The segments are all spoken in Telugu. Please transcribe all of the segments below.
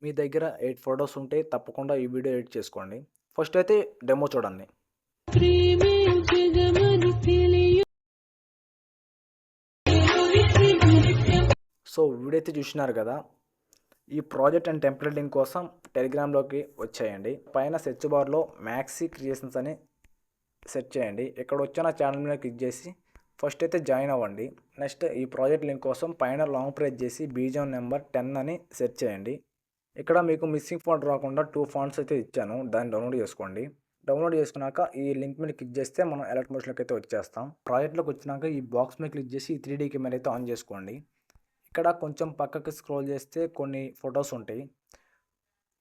మీ దగ్గర 8 ఫోటోస్ ఉంటే తప్పకుండా ఈ వీడియో ఎడిట్ చేసుకోండి. ఫస్ట్ అయితే డెమో చూడండి. ప్రేమే జగమని తెలియ సో వీడియో అయితే చూసినారు కదా. ఈ ప్రాజెక్ట్ అండ్ టెంప్లెట్ లింక్ కోసం టెలిగ్రామ్లోకి వచ్చేయండి. పైన సెర్చ్ బార్లో మ్యాక్సీ క్రియేషన్స్ అని సెర్చ్ చేయండి. ఇక్కడ వచ్చిన ఛానల్ మీద క్లిక్ చేసి ఫస్ట్ అయితే జాయిన్ అవ్వండి. నెక్స్ట్ ఈ ప్రాజెక్ట్ లింక్ కోసం పైన లాంగ్ ప్రెస్ చేసి బీజం నెంబర్ 10 అని సెర్చ్ చేయండి. ఇక్కడ మీకు మిస్సింగ్ ఫాంట్ రాకుండా 2 ఫాంట్స్ అయితే ఇచ్చాను, దాన్ని డౌన్లోడ్ చేసుకోండి. డౌన్లోడ్ చేసుకున్నాక ఈ లింక్ మీద క్లిక్ చేస్తే మనం అలర్ట్ మోషన్లోకి అయితే వచ్చేస్తాం. ప్రాజెక్ట్లోకి వచ్చినాక ఈ బాక్స్ మీద క్లిక్ చేసి ఈ 3D కెమెరా అయితే ఆన్ చేసుకోండి. ఇక్కడ కొంచెం పక్కకి స్క్రోల్ చేస్తే కొన్ని ఫొటోస్ ఉంటాయి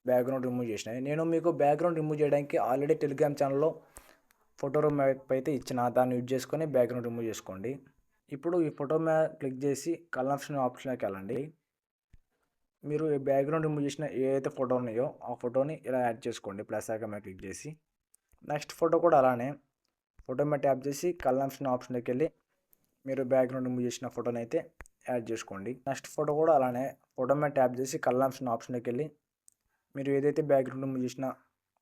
బ్యాక్గ్రౌండ్ రిమూవ్ చేసినాయి. నేను మీకు బ్యాక్గ్రౌండ్ రిమూవ్ చేయడానికి ఆల్రెడీ టెలిగ్రామ్ ఛానల్లో ఫోటో రూమ్ అయితే ఇచ్చిన, దాన్ని యూజ్ చేసుకొని బ్యాక్గ్రౌండ్ రిమూవ్ చేసుకోండి. ఇప్పుడు ఈ ఫోటో మీద క్లిక్ చేసి కలర్ ఆప్షన్లోకి వెళ్ళండి. మీరు ఈ బ్యాక్గ్రౌండ్ రిమూవ్ చేసిన ఏదైతే ఫోటో ఉన్నాయో ఆ ఫోటోని ఇలా యాడ్ చేసుకోండి ప్లస్ ఐకాన్ మీద క్లిక్ చేసి. నెక్స్ట్ ఫోటో కూడా అలానే ఫోటో మీద ట్యాప్ చేసి కలర్ ఆప్షన్లోకి వెళ్ళి మీరు బ్యాక్గ్రౌండ్ రిమూవ్ చేసిన ఫోటోని అయితే యాడ్ చేసుకోండి. నెక్స్ట్ ఫోటో కూడా అలానే ఫోటో మీద ట్యాప్ చేసి కలర్ ఆప్షన్లోకి వెళ్ళి మీరు ఏదైతే బ్యాక్గ్రౌండ్ రిమూవ్ చేసిన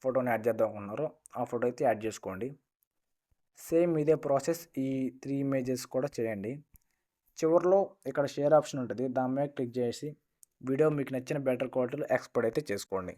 ఫోటోని యాడ్ చేద్దాం అనుకున్నారో ఆ ఫోటో అయితే యాడ్ చేసుకోండి. సేమ్ ఇదే ప్రాసెస్ ఈ 3 ఇమేజెస్ కూడా చేయండి. చివరిలో ఇక్కడ షేర్ ఆప్షన్ ఉంటుంది, దాని మీద క్లిక్ చేసి వీడియో మీకు నచ్చిన బెటర్ క్వాలిటీలో ఎక్స్పోర్ట్ అయితే చేసుకోండి.